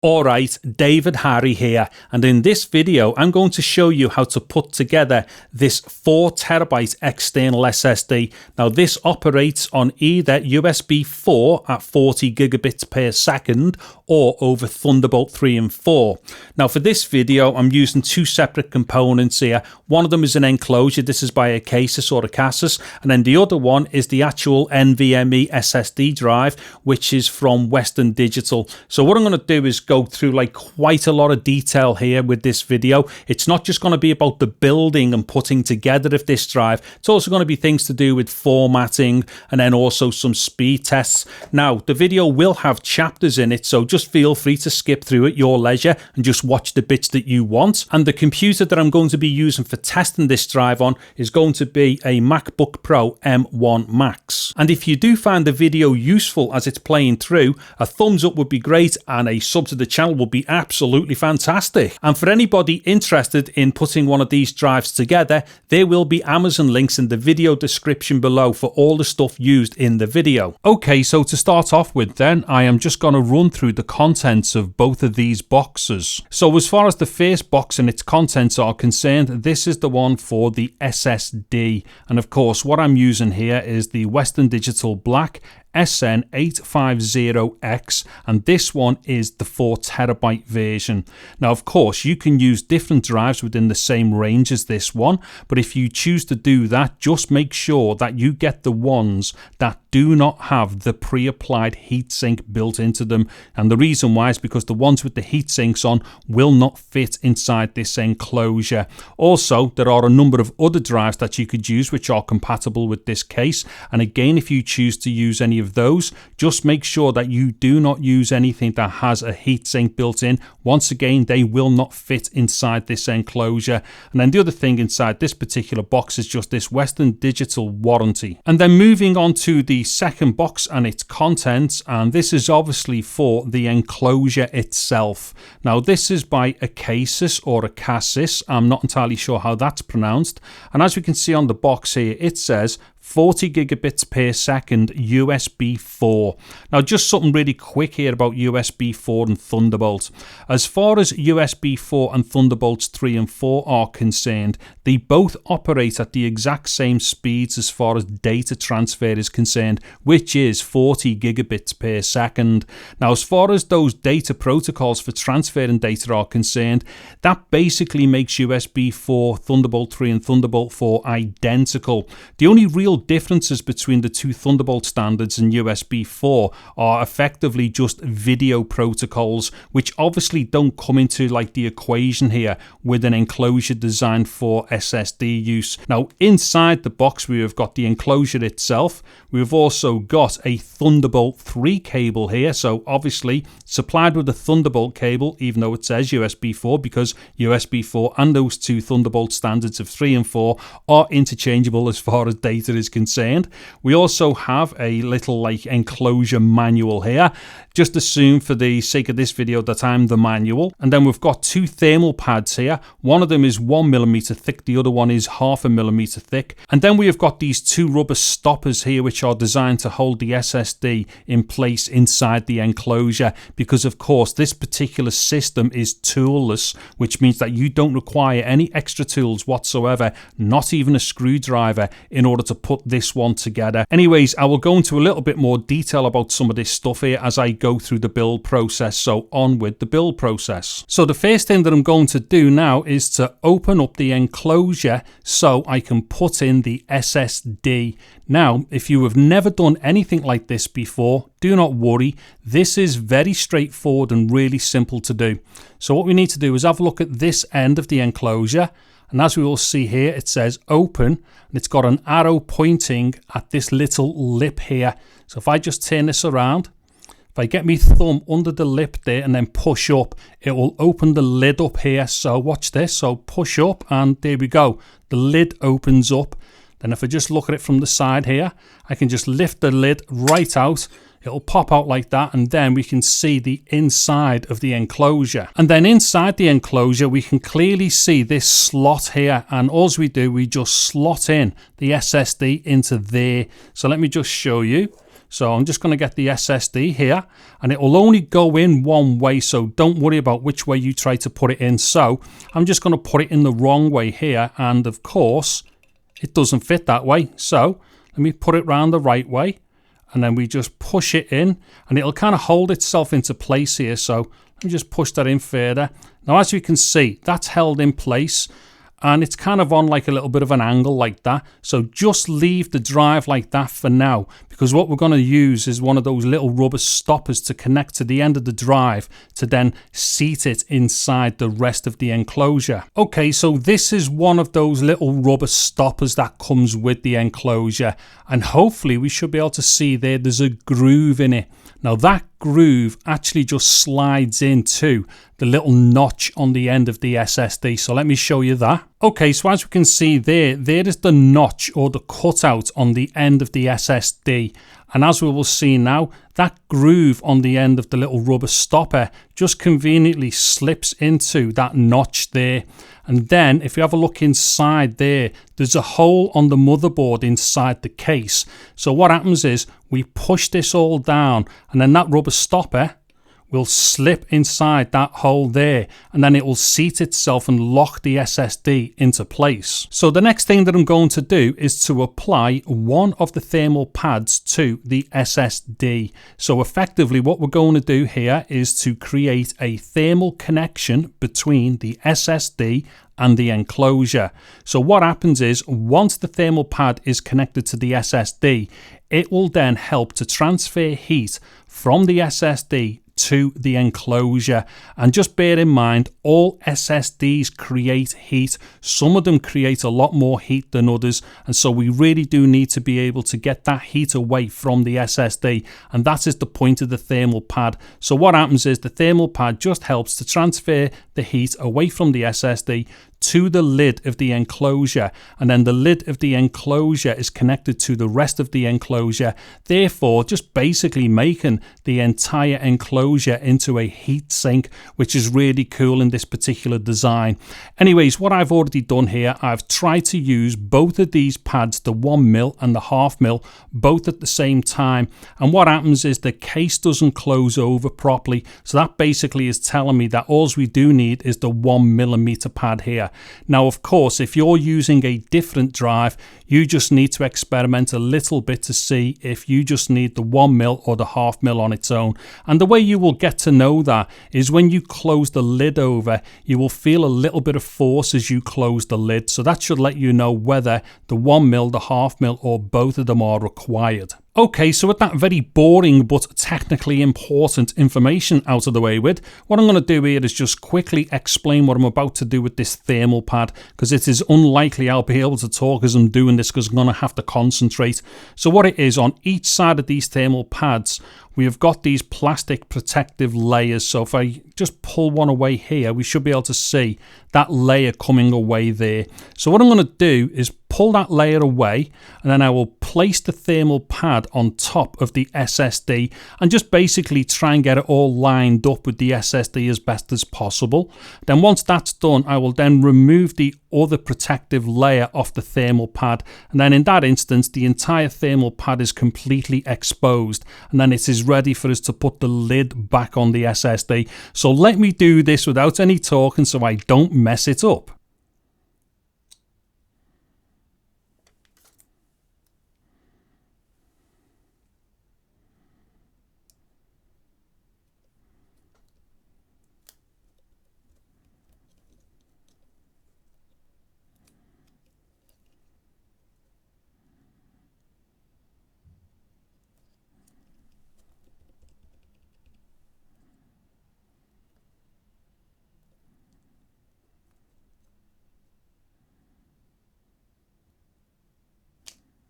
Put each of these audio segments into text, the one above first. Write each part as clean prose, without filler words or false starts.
Alright, David Harry here, and in this video I'm going to show you how to put together this 4TB external SSD. Now this operates on either USB4 at 40 gigabits per second or over Thunderbolt 3 and 4. Now for this video I'm using two separate components here. One of them is an enclosure, this is by Acasis or Acasis, and then the other one is the actual NVMe SSD drive, which is from Western Digital. So what I'm going to do is go through like quite a lot of detail here with this video. It's not just going to be about the building and putting together of this drive. It's also going to be things to do with formatting and then also some speed tests. Now the video will have chapters in it, so just feel free to skip through at your leisure and just watch the bits that you want. And the computer that I'm going to be using for testing this drive on is going to be a MacBook Pro M1 Max. And if you do find the video useful as it's playing through, a thumbs up would be great and a sub to the channel would be absolutely fantastic. And for anybody interested in putting one of these drives together, there will be Amazon links in the video description below for all the stuff used in the video. Okay, so to start off with then, I am just going to run through the contents of both of these boxes. So as far as the first box and its contents are concerned, this is the one for the SSD. And of course, what I'm using here is the Western Digital Black SN850X, and this one is the 4TB version. Now of course you can use different drives within the same range as this one, but if you choose to do that, just make sure that you get the ones that do not have the pre-applied heatsink built into them. And the reason why is because the ones with the heat sinks on will not fit inside this enclosure. Also, there are a number of other drives that you could use which are compatible with this case, and again, if you choose to use any of those, just make sure that you do not use anything that has a heatsink built in. Once again, they will not fit inside this enclosure. And then the other thing inside this particular box is just this Western Digital warranty. And then moving on to the second box and its contents, and this is obviously for the enclosure itself. Now this is by Acasis or Acasis, I'm not entirely sure how that's pronounced, and as we can see on the box here, it says 40 gigabits per second USB4. Now just something really quick here about USB4 and Thunderbolt. As far as USB4 and Thunderbolts 3 and 4 are concerned, they both operate at the exact same speeds as far as data transfer is concerned, which is 40 gigabits per second. Now as far as those data protocols for transferring data are concerned, that basically makes USB4, Thunderbolt 3 and Thunderbolt 4 identical. The only real differences between the two Thunderbolt standards and USB4 are effectively just video protocols, which obviously don't come into like the equation here with an enclosure designed for SSD use. Now inside the box we have got the enclosure itself. We've also got a Thunderbolt 3 cable here, so obviously supplied with a Thunderbolt cable, even though it says USB4, because USB4 and those two Thunderbolt standards of 3 and 4 are interchangeable as far as data is concerned. We also have a little like enclosure manual here. Just assume for the sake of this video that I'm the manual. And then we've got two thermal pads here. One of them is 1mm thick, the other one is 0.5mm thick. And then we have got these two rubber stoppers here which are designed to hold the SSD in place inside the enclosure, because of course this particular system is toolless, which means that you don't require any extra tools whatsoever, not even a screwdriver, in order to put this one together. Anyways, I will go into a little bit more detail about some of this stuff here as I go through the build process, so on with the build process. So the first thing that I'm going to do now is to open up the enclosure so I can put in the SSD. Now, if you have never done anything like this before, do not worry. This is very straightforward and really simple to do. So what we need to do is have a look at this end of the enclosure. And as we will see here, it says open, and it's got an arrow pointing at this little lip here. So if I just turn this around, if I get my thumb under the lip there and then push up, it will open the lid up here. So watch this. So push up and there we go. The lid opens up. Then if I just look at it from the side here, I can just lift the lid right out. It'll pop out like that, and then we can see the inside of the enclosure. And then inside the enclosure, we can clearly see this slot here. And all we do, we just slot in the SSD into there. So let me just show you. So I'm just going to get the SSD here, and it will only go in one way, so don't worry about which way you try to put it in. So I'm just going to put it in the wrong way here, and of course it doesn't fit that way. So let me put it round the right way, and then we just push it in, and it'll kind of hold itself into place here. So let me just push that in further. Now, as you can see, that's held in place, and it's kind of on like a little bit of an angle like that. So just leave the drive like that for now, because what we're going to use is one of those little rubber stoppers to connect to the end of the drive to then seat it inside the rest of the enclosure. Okay, so this is one of those little rubber stoppers that comes with the enclosure, and hopefully we should be able to see there's a groove in it. Now that groove actually just slides into the little notch on the end of the SSD. So let me show you that. Okay, so as we can see there is the notch or the cutout on the end of the SSD. And as we will see now, that groove on the end of the little rubber stopper just conveniently slips into that notch there. And then if you have a look inside there's a hole on the motherboard inside the case. So what happens is we push this all down, and then that rubber stopper will slip inside that hole there, and then it will seat itself and lock the SSD into place. So the next thing that I'm going to do is to apply one of the thermal pads to the SSD. So effectively what we're going to do here is to create a thermal connection between the SSD and the enclosure. So what happens is once the thermal pad is connected to the SSD, it will then help to transfer heat from the SSD to the enclosure. And just bear in mind, all SSDs create heat. Some of them create a lot more heat than others, and so we really do need to be able to get that heat away from the SSD, and that is the point of the thermal pad. So what happens is the thermal pad just helps to transfer the heat away from the SSD to the lid of the enclosure, and then the lid of the enclosure is connected to the rest of the enclosure, therefore just basically making the entire enclosure into a heat sink, which is really cool in this particular design. Anyways, what I've already done here, I've tried to use both of these pads, the 1mm and the 1/2mm, both at the same time, and what happens is the case doesn't close over properly. So that basically is telling me that all we do need is the 1mm pad here. Now, of course, if you're using a different drive, you just need to experiment a little bit to see if you just need the 1mm or the 1/2mm on its own. And the way you will get to know that is when you close the lid over, you will feel a little bit of force as you close the lid. So that should let you know whether the 1mm, the 1/2mm, or both of them are required. Okay, so with that very boring but technically important information out of the way with, what I'm going to do here is just quickly explain what I'm about to do with this thermal pad, because it is unlikely I'll be able to talk as I'm doing this because I'm going to have to concentrate. So what it is, on each side of these thermal pads, we have got these plastic protective layers. So if I just pull one away here, we should be able to see that layer coming away there. So what I'm going to do is pull that layer away, and then I will place the thermal pad on top of the SSD and just basically try and get it all lined up with the SSD as best as possible. Then once that's done, I will then remove the other protective layer off the thermal pad, and then in that instance the entire thermal pad is completely exposed, and then it is ready for us to put the lid back on the SSD. So let me do this without any talking so I don't mess it up.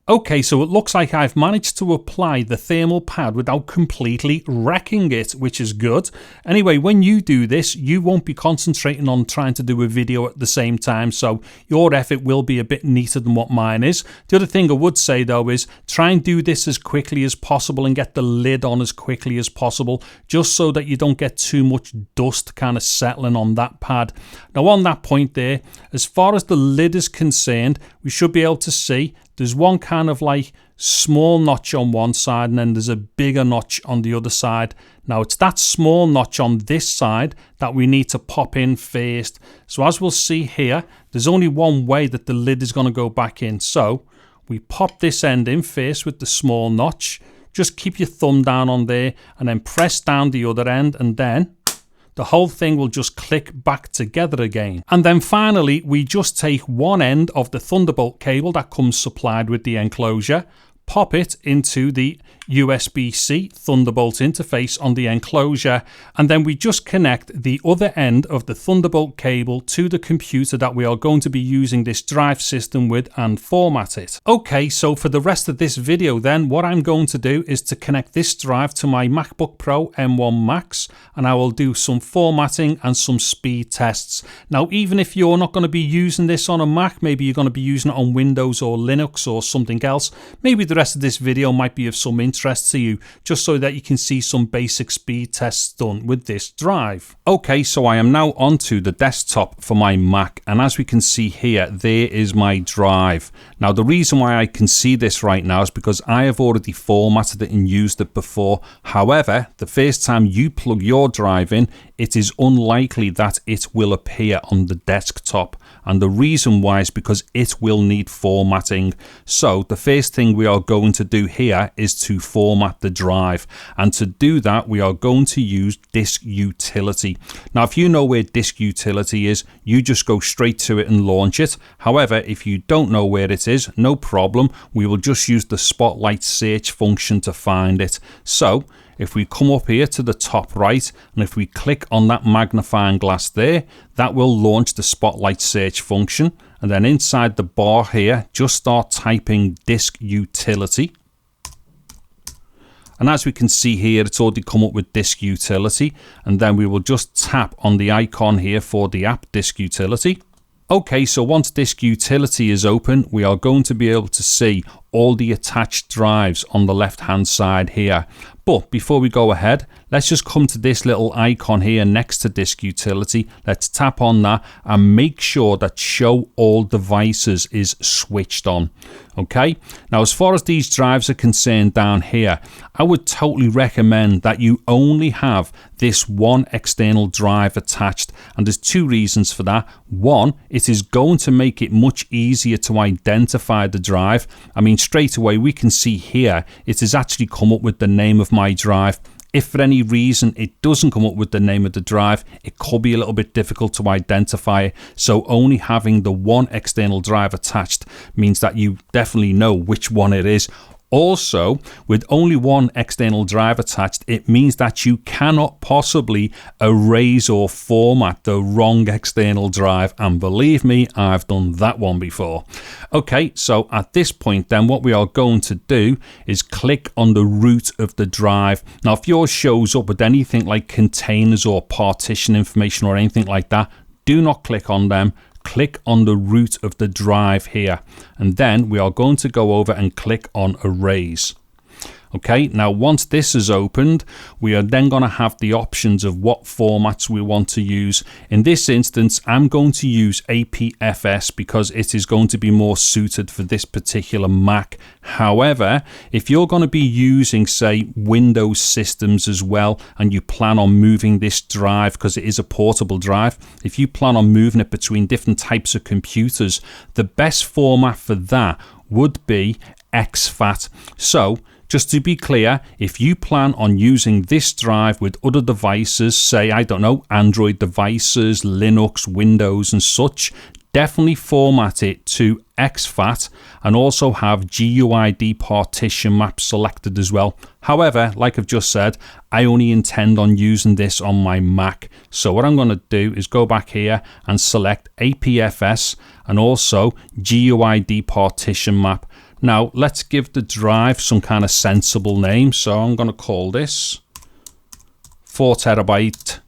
Okay, so it looks like I've managed to apply the thermal pad without completely wrecking it, which is good. Anyway, when you do this, you won't be concentrating on trying to do a video at the same time, so your effort will be a bit neater than what mine is. The other thing I would say though is try and do this as quickly as possible and get the lid on as quickly as possible, just so that you don't get too much dust kind of settling on that pad. Now on that point there, as far as the lid is concerned, we should be able to see there's one kind of like small notch on one side and then there's a bigger notch on the other side. Now it's that small notch on this side that we need to pop in first. So as we'll see here, there's only one way that the lid is going to go back in. So we pop this end in first with the small notch. Just keep your thumb down on there and then press down the other end, and then the whole thing will just click back together again. And then finally, we just take one end of the Thunderbolt cable that comes supplied with the enclosure, pop it into the USB-C Thunderbolt interface on the enclosure, and then we just connect the other end of the Thunderbolt cable to the computer that we are going to be using this drive system with and format it. Okay, so for the rest of this video then, what I'm going to do is to connect this drive to my MacBook Pro M1 Max, and I will do some formatting and some speed tests. Now, even if you're not going to be using this on a Mac, maybe you're going to be using it on Windows or Linux or something else, maybe the rest of this video might be of some interest to you, just so that you can see some basic speed tests done with this drive. Okay, so I am now onto the desktop for my Mac, and as we can see here, there is my drive. Now the reason why I can see this right now is because I have already formatted it and used it before. However, the first time you plug your drive in, it is unlikely that it will appear on the desktop. And the reason why is because it will need formatting. So the first thing we are going to do here is to format the drive. And to do that, we are going to use Disk Utility. Now, if you know where Disk Utility is, you just go straight to it and launch it. However, if you don't know where it is, no problem. We will just use the Spotlight search function to find it. So if we come up here to the top right, and if we click on that magnifying glass there, that will launch the Spotlight search function. And then inside the bar here, just start typing Disk Utility. And as we can see here, it's already come up with Disk Utility. And then we will just tap on the icon here for the app Disk Utility. Okay, so once Disk Utility is open, we are going to be able to see all the attached drives on the left hand side here. But before we go ahead, let's just come to this little icon here next to Disk Utility. Let's tap on that and make sure that Show All Devices is switched on. Okay, now as far as these drives are concerned down here, I would totally recommend that you only have this one external drive attached, and there's two reasons for that. One, it is going to make it much easier to identify the drive. I mean, straight away we can see here it has actually come up with the name of my drive. If for any reason it doesn't come up with the name of the drive, it could be a little bit difficult to identify it. So only having the one external drive attached means that you definitely know which one it is. Also, with only one external drive attached, it means that you cannot possibly erase or format the wrong external drive. And believe me, I've done that one before. Okay, so at this point then, what we are going to do is click on the root of the drive. Now, if yours shows up with anything like containers or partition information or anything like that, do not click on them. Click on the root of the drive here, and then we are going to go over and click on Erase. Okay, now once this is opened, we are then going to have the options of what formats we want to use. In this instance, I'm going to use APFS because it is going to be more suited for this particular Mac. However, if you're going to be using, say, Windows systems as well, and you plan on moving this drive, because it is a portable drive, if you plan on moving it between different types of computers, the best format for that would be exFAT. So, just to be clear, if you plan on using this drive with other devices, say, I don't know, Android devices, Linux, Windows and such, definitely format it to exFAT and also have GUID partition map selected as well. However, like I've just said, I only intend on using this on my Mac. So what I'm going to do is go back here and select APFS and also GUID partition map. Now, let's give the drive some kind of sensible name. So I'm going to call this 4TB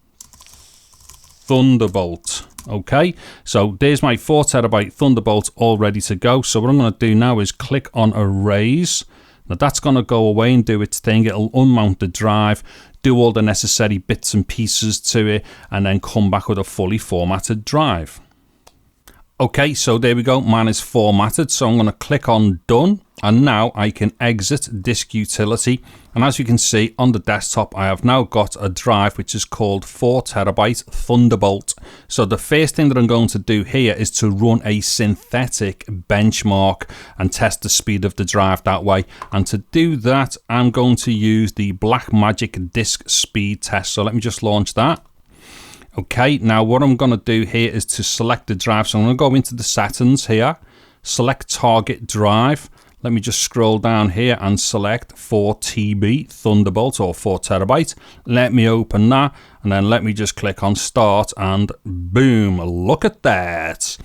Thunderbolt. Okay, so there's my 4TB Thunderbolt all ready to go. So what I'm going to do now is click on Erase. Now that's going to go away and do its thing. It'll unmount the drive, do all the necessary bits and pieces to it, and then come back with a fully formatted drive. Okay, so there we go, mine is formatted, so I'm going to click on done, and now I can exit disk utility. And as you can see on the desktop, I have now got a drive which is called 4TB Thunderbolt. So the first thing that I'm going to do here is to run a synthetic benchmark and test the speed of the drive that way. And to do that, I'm going to use the Blackmagic disk speed test. So let me just launch that. Okay, now what I'm going to do here is to select the drive. So I'm going to go into the settings here, select target drive. Let me just scroll down here and select 4TB Thunderbolt or 4TB. Let me open that, and then let me just click on start, and boom, look at that.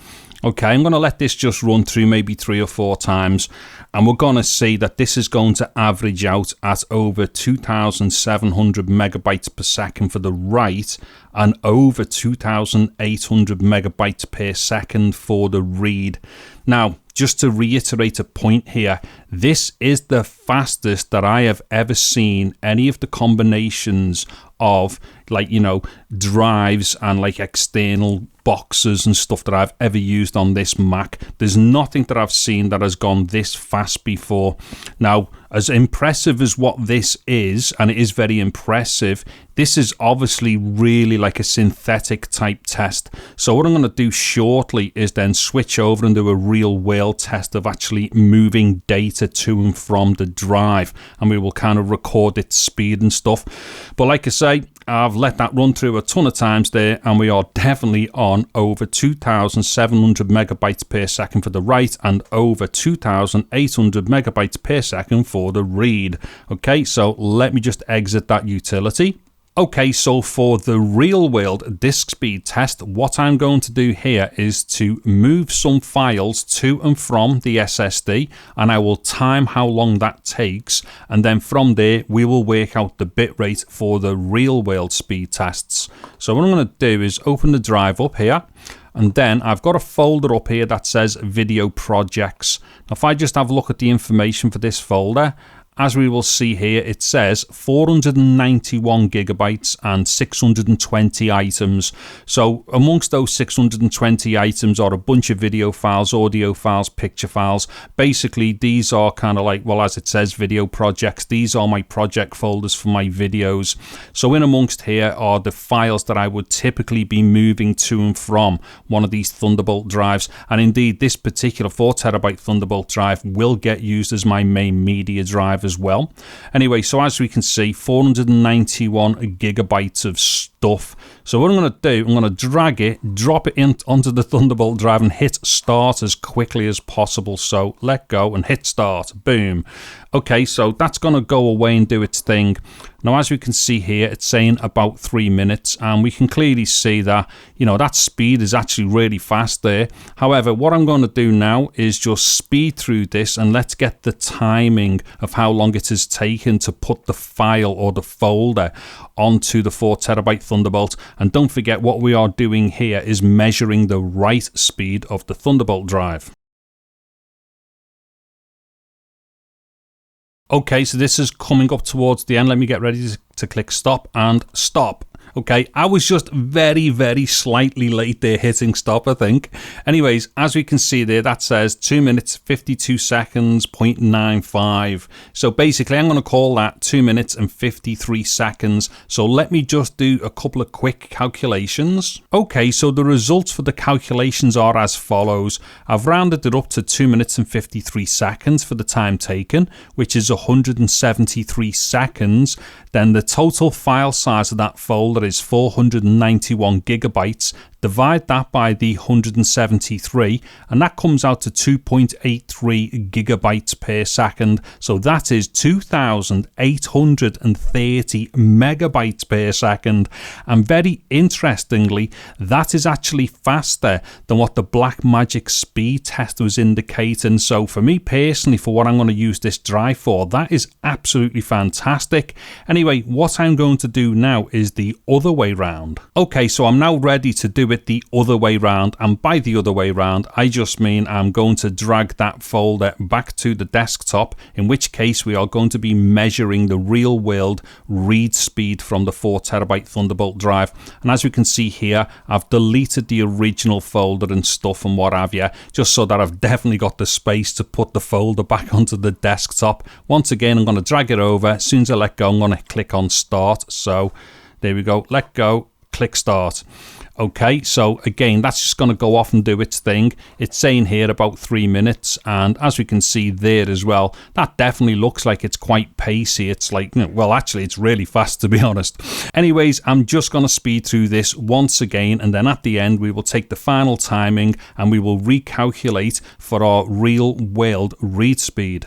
Okay, I'm going to let this just run through maybe 3 or 4 times, and we're going to see that this is going to average out at over 2,700 megabytes per second for the write and over 2,800 megabytes per second for the read. Now, just to reiterate a point here, this is the fastest that I have ever seen any of the combinations of, like, you know, drives and like external boxes and stuff that I've ever used on this Mac. There's nothing that I've seen that has gone this fast before. Now, as impressive as what this is, and it is very impressive, this is obviously really like a synthetic type test. So what I'm going to do shortly is then switch over and do a real world test of actually moving data to and from the drive, and we will kind of record its speed and stuff. But like I say, I've let that run through a ton of times there, and we are definitely on over 2,700 megabytes per second for the write and over 2,800 megabytes per second for the read. Okay, so let me just exit that utility. Okay, so for the real world disk speed test, what I'm going to do here is to move some files to and from the SSD, and I will time how long that takes, and then from there we will work out the bitrate for the real world speed tests. So what I'm going to do is open the drive up here, and then I've got a folder up here that says video projects. Now, if I just have a look at the information for this folder, as we will see here, it says 491 gigabytes and 620 items. So amongst those 620 items are a bunch of video files, audio files, picture files. Basically, these are kind of like, well, as it says, video projects. These are my project folders for my videos. So in amongst here are the files that I would typically be moving to and from one of these Thunderbolt drives. And indeed, this particular 4TB Thunderbolt drive will get used as my main media drive as well. Anyway, so as we can see, 491 gigabytes of stuff. So what I'm going to do, I'm going to drag it, drop it in onto the Thunderbolt drive and hit start as quickly as possible. So let go and hit start. Boom. Okay, so that's going to go away and do its thing. Now, as we can see here, it's saying about 3 minutes, and we can clearly see that, you know, that speed is actually really fast there. However, what I'm going to do now is just speed through this, and let's get the timing of how long it has taken to put the file or the folder onto the 4TB Thunderbolt. And don't forget, what we are doing here is measuring the write speed of the Thunderbolt drive. Okay, so this is coming up towards the end. Let me get ready to click stop and stop. Okay, I was just very, very slightly late there hitting stop, I think. Anyways, as we can see there, that says 2 minutes, 52 seconds, 0.95. So basically, I'm going to call that 2 minutes and 53 seconds. So let me just do a couple of quick calculations. Okay, so the results for the calculations are as follows. I've rounded it up to 2 minutes and 53 seconds for the time taken, which is 173 seconds. Then the total file size of that folder is 491 gigabytes. Divide that by the 173, and that comes out to 2.83 gigabytes per second. So that is 2,830 megabytes per second. And very interestingly, that is actually faster than what the Blackmagic speed test was indicating. So for me personally, for what I'm going to use this drive for, that is absolutely fantastic. Anyway, what I'm going to do now is the other way round. Okay, so I'm now ready to do do it the other way round, and by the other way round I just mean I'm going to drag that folder back to the desktop, in which case we are going to be measuring the real world read speed from the 4TB Thunderbolt drive. And as we can see here, I've deleted the original folder and stuff and what have you, just so that I've definitely got the space to put the folder back onto the desktop. Once again, I'm going to drag it over. As soon as I let go, I'm going to click on start. So there we go, let go, click start. Okay, so again, that's just going to go off and do its thing. It's saying here about 3 minutes, and as we can see there as well, that definitely looks like it's quite pacey. It's like, well, actually, it's really fast, to be honest. Anyways, I'm just going to speed through this once again, and then at the end, we will take the final timing and we will recalculate for our real world read speed.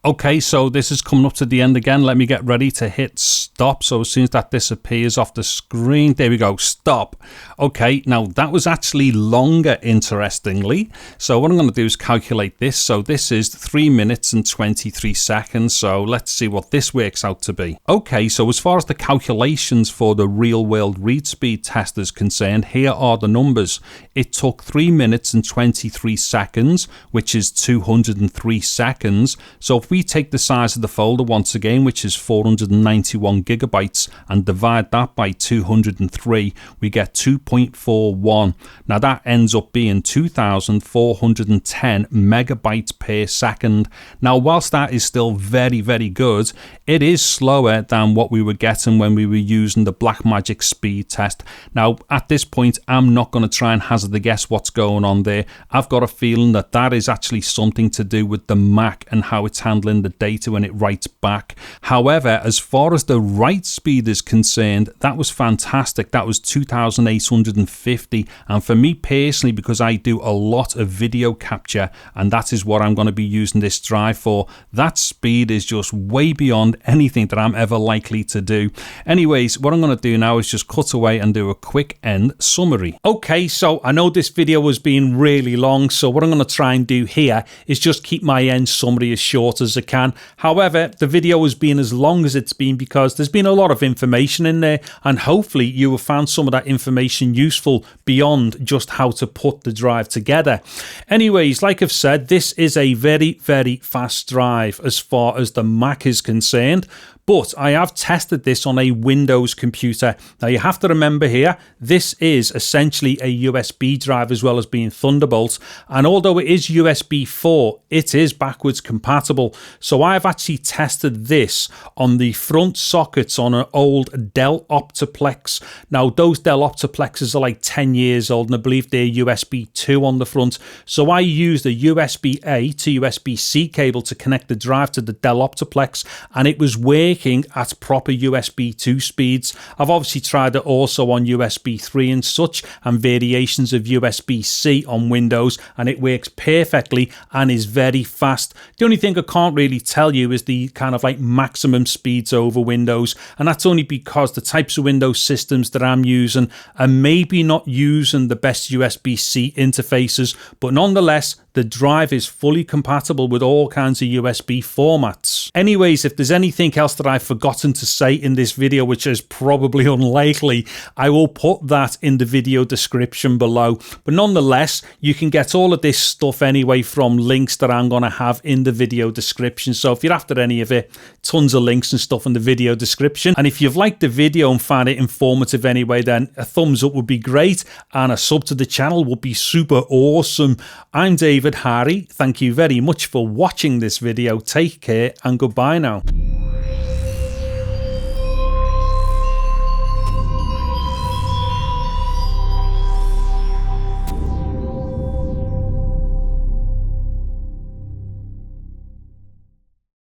Okay, so this is coming up to the end again. Let me get ready to hit stop. So as soon as that disappears off the screen, there we go, stop. Okay, now that was actually longer, interestingly. So what I'm going to do is calculate this. So this is 3 minutes and 23 seconds. So let's see what this works out to be. Okay, so as far as the calculations for the real world read speed test is concerned, here are the numbers. It took 3 minutes and 23 seconds, which is 203 seconds. So if we take the size of the folder once again, which is 491 gigabytes, and divide that by 203, we get 2.41. Now that ends up being 2,410 megabytes per second. Now, whilst that is still very, very good, it is slower than what we were getting when we were using the Blackmagic speed test. Now, at this point, I'm not going to try and hazard a guess what's going on there. I've got a feeling that that is actually something to do with the Mac and how it's handling the data when it writes back. However, as far as the write speed is concerned, that was fantastic. That was 2,850, and for me personally, because I do a lot of video capture and that is what I'm going to be using this drive for, that speed is just way beyond anything that I'm ever likely to do. Anyways, what I'm going to do now is just cut away and do a quick end summary. Okay, so I know this video was being really long, so what I'm going to try and do here is just keep my end summary as short as I can. However, the video has been as long as it's been because there's been a lot of information in there, and hopefully you have found some of that information useful beyond just how to put the drive together. Anyways, like I've said, this is a very, very fast drive as far as the Mac is concerned, but I have tested this on a Windows computer. Now you have to remember here, this is essentially a USB drive as well as being Thunderbolt, and although it is USB4, it is backwards compatible. So I've actually tested this on the front sockets on an old Dell Optiplex. Now those Dell Optiplexes are like 10 years old, and I believe they're USB 2 on the front. So I used a USB-A to USB-C cable to connect the drive to the Dell Optiplex, and it was working at proper USB 2 speeds. I've obviously tried it also on USB 3 and such, and variations of USB-C on Windows, and it works perfectly and is very fast. The only thing I can't really tell you is the kind of like maximum speeds over Windows, and that's only because the types of Windows systems that I'm using are maybe not using the best USB-C interfaces, but nonetheless, the drive is fully compatible with all kinds of USB formats. Anyways, if there's anything else that I've forgotten to say in this video, which is probably unlikely, I will put that in the video description below. But nonetheless, you can get all of this stuff anyway from links that I'm going to have in the video description. So if you're after any of it, tons of links and stuff in the video description. And if you've liked the video and found it informative anyway, then a thumbs up would be great, and a sub to the channel would be super awesome. I'm David Harry. Thank you very much for watching this video. Take care and goodbye now.